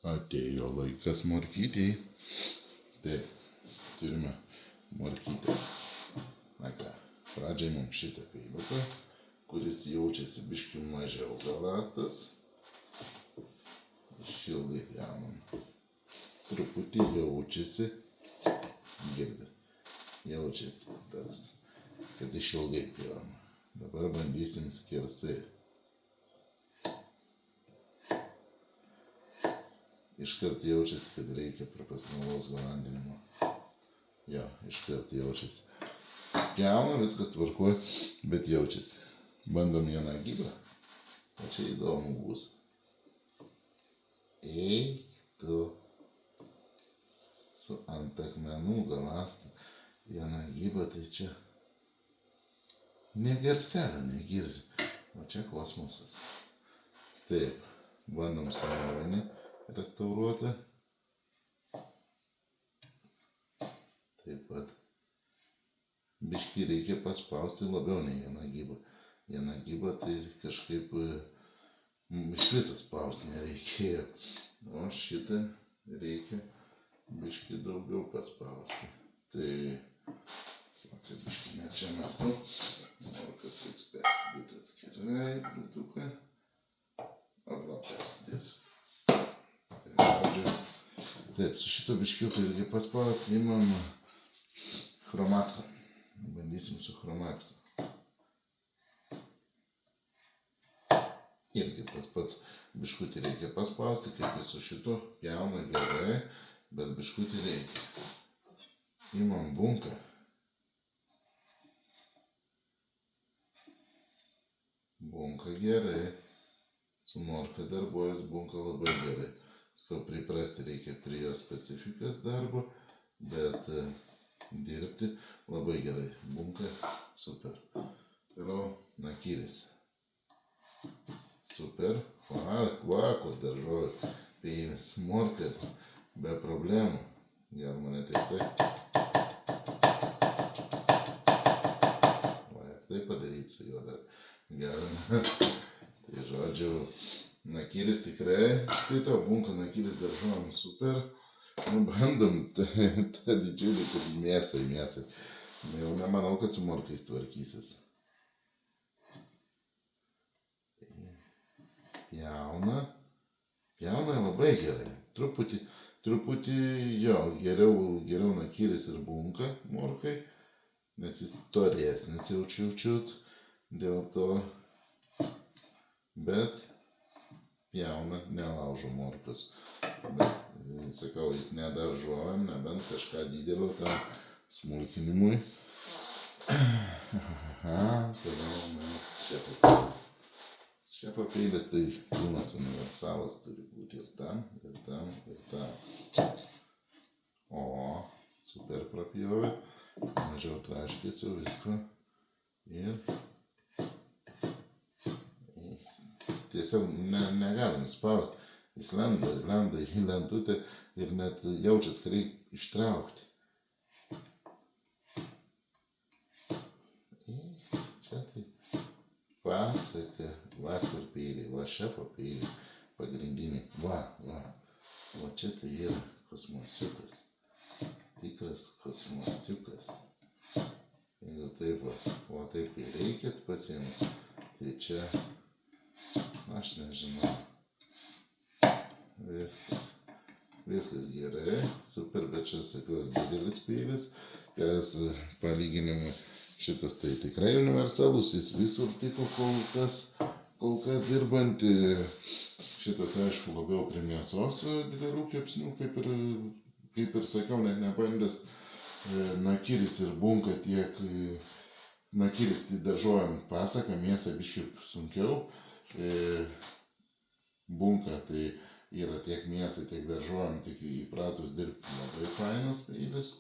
Atėjo laikas morkytei. Taip, turime morkytę. Na ką, pradžiai mums šitą peiliuką, kuris jaučiasi biškių mažiau galastas. Šilgai pjaunam. Truputį jaučiasi, girdit, jaučiasi tas, kad išilgai pjaunam. Dabar bandysim skersai. Iškart jaučiasi, kad reikia profesionalaus galandinimo. Jo, iškart jaučiasi. Pjauna, viskas tvarkuoja, bet jaučiasi. Bandom vieną gybą, o čia įdomu bus. Eik tu su ant akmenų galasta vieną gybą, tai čia ne garselio negirdi, o čia kosmosas. Taip, bandom senovinį restauruotą. Taip pat biškį reikia paspausti labiau nei vieną gybą. Vieną gybą tai kažkaip iš viso spausti nereikėjo. O šitą reikia biškį daugiau paspausti. Tai, sakė, biškį ne čia metu. Morkas reiks persidėti atskirai, plituką. Arba persidėsiu. Taip, su šito biškiuku irgi paspausti, imam chromaksą. Bandysim su chromaksu. Irgi tas pats biškutį reikia paspausti, kaip ir su šitu pjauna gerai, bet biškutį reikia. Imam bunką. Bunka gerai. Su morka darbuojas bunka labai gerai. Skau priprasti reikia prie jo specifikas darbo, bet dirbti labai gerai. Bunka super. Toliau nakylis. Super. Kur daržovė. Peilis. Morka be problemų. Gal mane taip. Va, tai padaryti su juo dar. Galima. Tai žodžiu, nakylis tikrai skaito, bunka nakylis daržovėm super. Nu, bandom tą didžiulį, kad mėsai. Jau nemanau, kad su morkais tvarkysis. Pjauna labai gerai. Truputį jo, geriau nakylis ir bunka morkai, nes jis toresnis jau čiut, dėl to, bet pjauna, nelaužo morkas. Bet, sakau, jis nedaržuojam, nebent kažką didelio tam smulkinimui. Toliau mes šefo peilis, tai pilnas universalas turi būti ir tam. O, super prapjovė, mažiau traškėsiu visko ir tiesiog negalim spausti. Jis lenda į lentutę ir net jaučias, kad reikia ištraukti. Čia tai pasaka, va kur peiliai, va šefo peiliai, pagrindiniai, va, čia tai yra kosmosiukas, tikras kosmosiukas. Jeigu taip, o taip kai reikėt pasiims, tai čia, aš nežinau, viskas gerai, super, bet čia, sakau, didelis peilis, kas palyginimui šitas tai tikrai universalus, jis visur tiko kol kas dirbant. Šitas, aišku, labiau prie mėsos didelių kepsnių, kaip ir sakiau, net nebandęs. Nakylis ir bunka tiek, nakylis tai daržovėm pasaka, mėsa biškį sunkiau. Bunka tai yra tiek mėsai, tiek daržovėm, tik įpratus dirbti labai fainas peilis.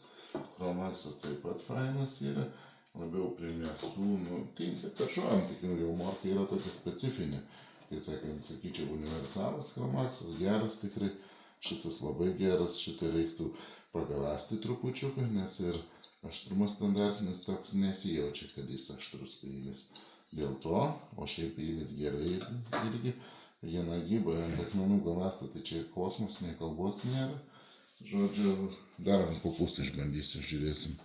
Chromaksas taip pat fainas yra. Labiau prie mėsų, tinka daržovėm, tik jau morka yra tokia specifinė. Kai sakant, sakyčiau, universalas chromaksas, geras tikrai, šitas labai geras, šitą reiktų pagalasti trupučiuką, nes ir aštrumas standartinis toks nesijaučia, kad jis aštrus peilis. Dėl to, o šiaip peilis gerai irgi, Vieną gybą ant akmenų galastą, tai čia kosmos, nei kalbos nėra. Žodžiu, dar ant kopūstų išbandysiu, žiūrėsim.